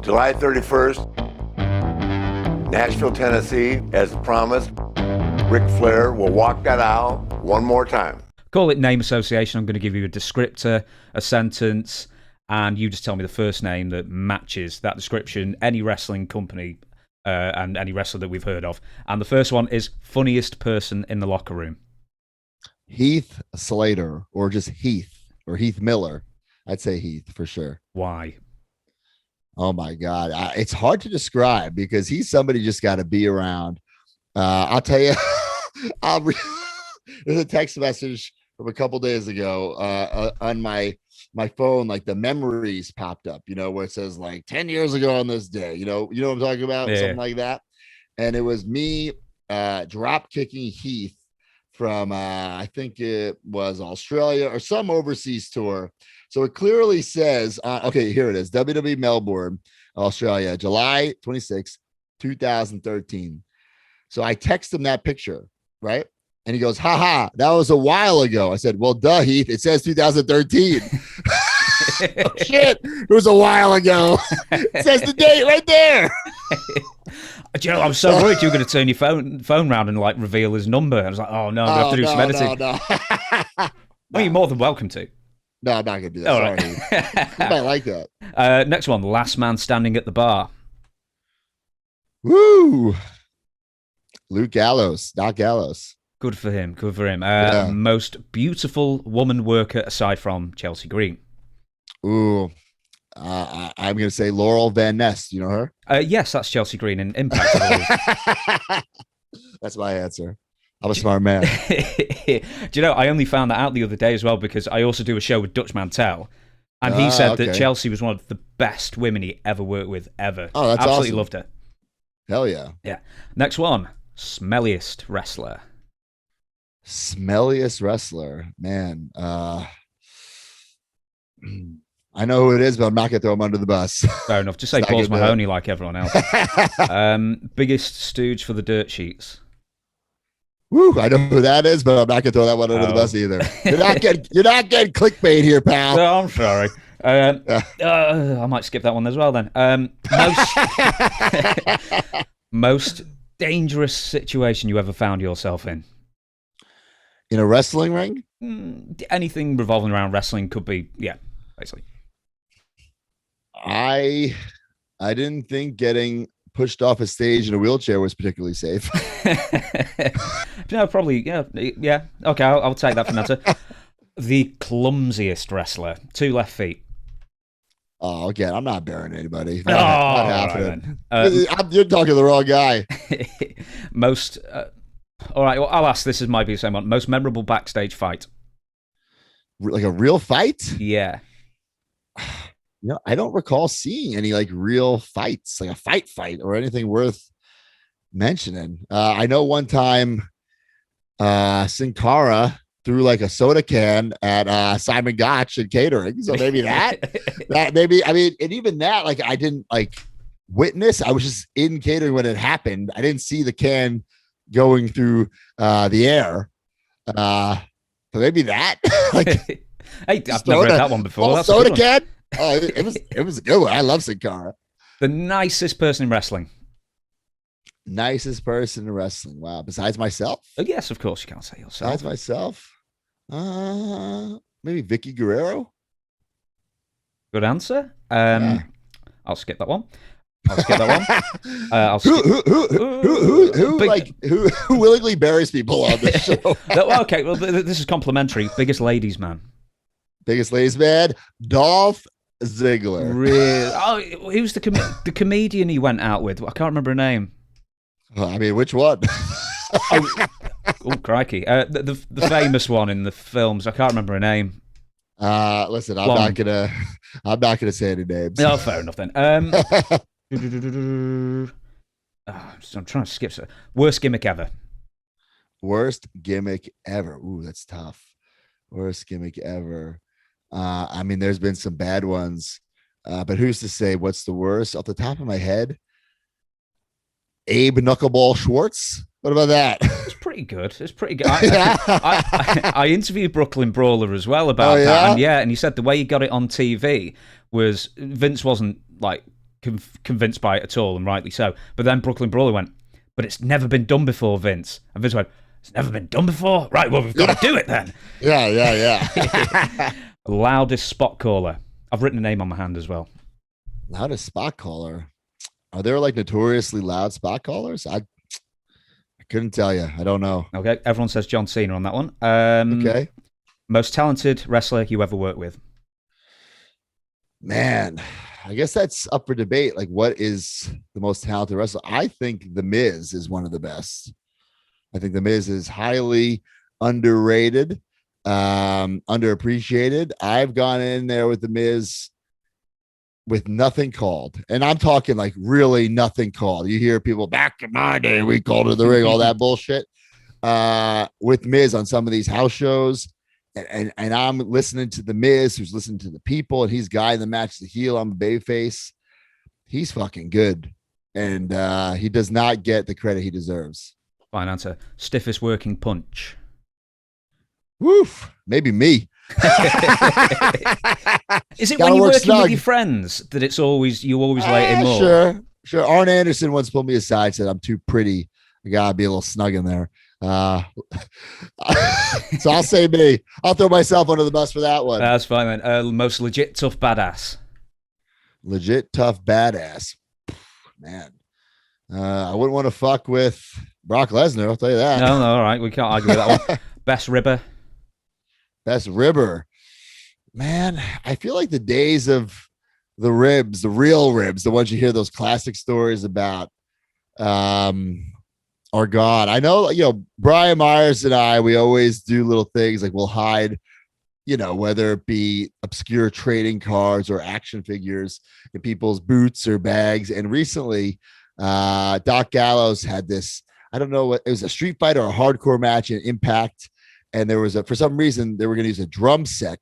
July 31st, Nashville, Tennessee, as promised. Ric Flair will walk that aisle one more time. Call it name association. I'm going to give you a descriptor, a sentence, and you just tell me the first name that matches that description, any wrestling company and any wrestler that we've heard of. And the first one is funniest person in the locker room. Heath Slater, or just Heath, or Heath Miller. I'd say Heath for sure. Why? Oh my God. It's hard to describe because he's somebody you just got to be around. I'll tell you, there's a text message from a couple days ago on my phone, like the memories popped up, where it says like 10 years ago on this day, you know what I'm talking about? Yeah. Something like that. And it was me drop kicking Heath from, I think it was Australia or some overseas tour. So it clearly says, okay, here it is. WWE Melbourne, Australia, July 26, 2013. So I text him that picture, right? And he goes, haha, that was a while ago. I said, well, duh, Heath, it says 2013. Oh, shit, it was a while ago. It says the date right there. Joe, I was so worried you were going to turn your phone round and like reveal his number. I was like, oh no, I'm going to have to do some editing. No. Well, you're more than welcome to. No, I'm not going to do that. All Sorry. right. You might like that. Next one, last man standing at the bar. Woo. Luke Gallows, not Gallows. Good for him. Yeah. Most beautiful woman worker aside from Chelsea Green. Ooh. I'm going to say Laurel Van Ness. You know her? Yes, that's Chelsea Green in Impact. That's my answer. I'm a smart man. Do you know, I only found that out the other day as well because I also do a show with Dutch Mantel, and he said that Chelsea was one of the best women he ever worked with, ever. Oh, that's Absolutely awesome. loved her. Hell yeah. Yeah. Next one, smelliest wrestler. Smelliest wrestler. Man. I know who it is, but I'm not going to throw him under the bus. Fair enough. Just say Paul Mahoney like everyone else. Biggest stooge for the dirt sheets. Woo, I know who that is, but I'm not gonna throw that one under the bus either. You're not getting clickbait here, pal. No, I'm sorry. I might skip that one as well then. Most dangerous situation you ever found yourself in? In a wrestling ring? Anything revolving around wrestling could be, yeah, basically. I didn't think getting pushed off a stage in a wheelchair was particularly safe. No, probably, yeah. Okay, I'll take that for an answer. The clumsiest wrestler, 2 left feet. Oh, again, I'm not burying anybody. Not happening. You're talking to the wrong guy. Most, all right, well, I'll ask, this might be the same one. Most memorable backstage fight? Like a real fight? Yeah. I don't recall seeing any like real fights, like a fight or anything worth mentioning. I know one time Sin Cara threw like a soda can at Simon Gotch in catering. So maybe maybe, I mean, and even that, like I didn't like witness. I was just in catering when it happened. I didn't see the can going through the air. So maybe that. Like, hey, I've never heard that one before. That's soda can. Oh, it was a good one. I love Sin Cara. The nicest person in wrestling. Nicest person in wrestling. Wow. Besides myself? Oh, yes, of course you can't say yourself. Besides myself? Maybe Vicky Guerrero. Good answer. Yeah. I'll skip that one. I'll skip. Who willingly buries people on this show? Okay, well, this is complimentary. Biggest ladies man. Biggest ladies man, Dolph Ziggler. Really? Oh, he was the comedian he went out with. I can't remember her name. I mean, which one? Oh, crikey! The famous one in the films. I can't remember her name. Listen, I'm not gonna say any names. No, fair enough then. I'm trying to skip. Worst gimmick ever. Worst gimmick ever. Ooh, that's tough. Worst gimmick ever. I mean, there's been some bad ones, but who's to say what's the worst? Off the top of my head, Abe Knuckleball Schwartz. What about that? It's pretty good. I interviewed Brooklyn Brawler as well about that, and he said the way he got it on TV was Vince wasn't like convinced by it at all, and rightly so. But then Brooklyn Brawler went, but it's never been done before, Vince. And Vince went, it's never been done before? Right, well, we've got to do it then. Yeah. Loudest spot caller. I've written a name on my hand as well. Loudest spot caller. Are there like notoriously loud spot callers? I couldn't tell you. I don't know. Okay, everyone says John Cena on that one. Okay. Most talented wrestler you ever worked with? Man, I guess that's up for debate. Like, what is the most talented wrestler? I think The Miz is one of the best. I think The Miz is highly underrated, underappreciated. I've gone in there with The Miz with nothing called. And I'm talking like really nothing called. You hear people back in my day, we called it the ring, all that bullshit. With Miz on some of these house shows. And I'm listening to The Miz, who's listening to the people, and he's guiding the match, the heel. I'm a babyface. He's fucking good. And he does not get the credit he deserves. Fine answer. Stiffest working punch. Woof. Maybe me. Is it when you're working with your friends that it's always you always lay in more? Sure. Arn Anderson once pulled me aside, said I'm too pretty. I gotta be a little snug in there. So I'll say me. I'll throw myself under the bus for that one. That's fine, man. Most legit tough badass. Legit tough badass. Man. I wouldn't want to fuck with Brock Lesnar, I'll tell you that. No, all right. We can't argue with that one. Best ribber. Best ribber. Man, I feel like the days of the ribs, the real ribs, the ones you hear those classic stories about, are gone. I know, Brian Myers and I, we always do little things like we'll hide, whether it be obscure trading cards or action figures in people's boots or bags. And recently, Doc Gallows had this, I don't know what it was, a street fight or a hardcore match in Impact. And there was for some reason, they were going to use a drum set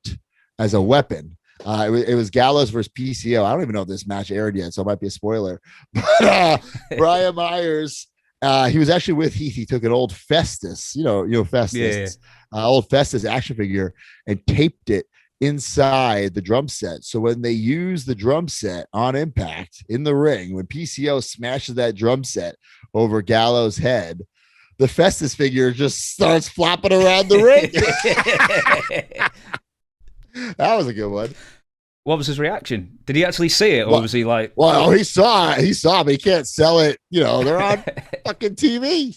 as a weapon. It was Gallows versus PCO. I don't even know if this match aired yet, so it might be a spoiler. But Brian Myers, he was actually with Heath. He took an old Festus, Festus, old Festus action figure, and taped it inside the drum set. So when they use the drum set on Impact in the ring, when PCO smashes that drum set over Gallows' head, the Festus figure just starts flopping around the ring. That was a good one. What was his reaction? Did he actually see it, or was he like? Well, he saw it. He saw it, but he can't sell it. They're on fucking TV.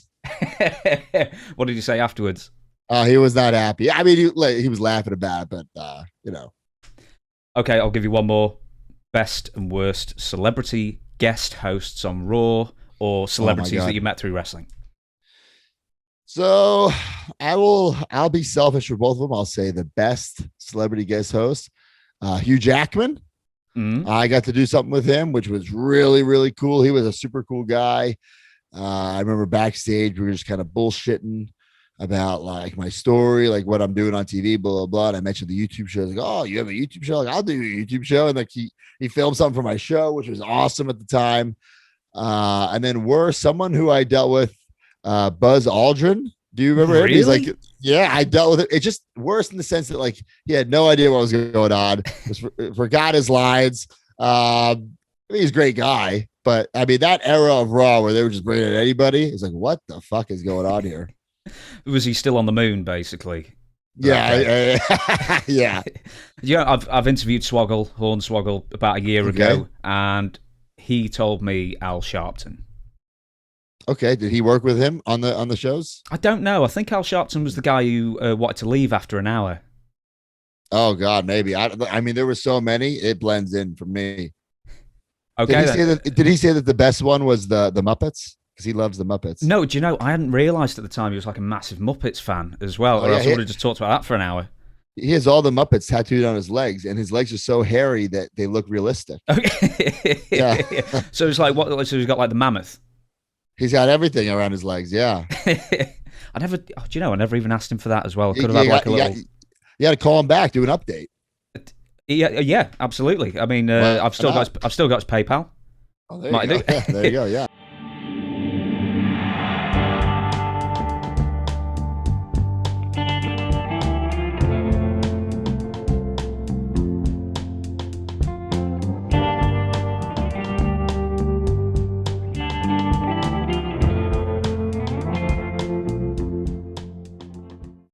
What did you say afterwards? He was not happy. I mean, he was laughing about it, but Okay, I'll give you one more. Best and worst celebrity guest hosts on Raw, or celebrities that you met through wrestling. So I'll be selfish for both of them. I'll say the best celebrity guest host, Hugh Jackman. Mm-hmm. I got to do something with him, which was really, really cool. He was a super cool guy. I remember backstage, we were just kind of bullshitting about like my story, like what I'm doing on TV, blah, blah, blah. And I mentioned the YouTube show. Like, oh, you have a YouTube show? Like, I'll do a YouTube show. And like he filmed something for my show, which was awesome at the time. And then someone who I dealt with, Buzz Aldrin. Do you remember him? Really? He's like, yeah, I dealt with it. It's just worse in the sense that like he had no idea what was going on. Forgot his lines. He's a great guy, but I mean that era of Raw where they were just bringing in anybody, it's like, what the fuck is going on here? Was he still on the moon, basically? Yeah, yeah. Yeah, I've interviewed Hornswoggle about a year ago, and he told me Al Sharpton. Okay, did he work with him on the shows? I don't know. I think Al Sharpton was the guy who wanted to leave after an hour. Oh God, maybe. I mean, there were so many, it blends in for me. Okay. Did he say that the best one was the Muppets? Because he loves the Muppets. No, do you know? I hadn't realised at the time he was like a massive Muppets fan as well. Or else I would have just talked about that for an hour. He has all the Muppets tattooed on his legs, and his legs are so hairy that they look realistic. Okay. Yeah. So it's like what? So he's got like the mammoth. He's got everything around his legs. Yeah. I never even asked him for that as well. I could have had like a little. You got to call him back. Do an update. Yeah, absolutely. I mean, I've still got his PayPal. Oh, there you go. Yeah, there you go. Yeah.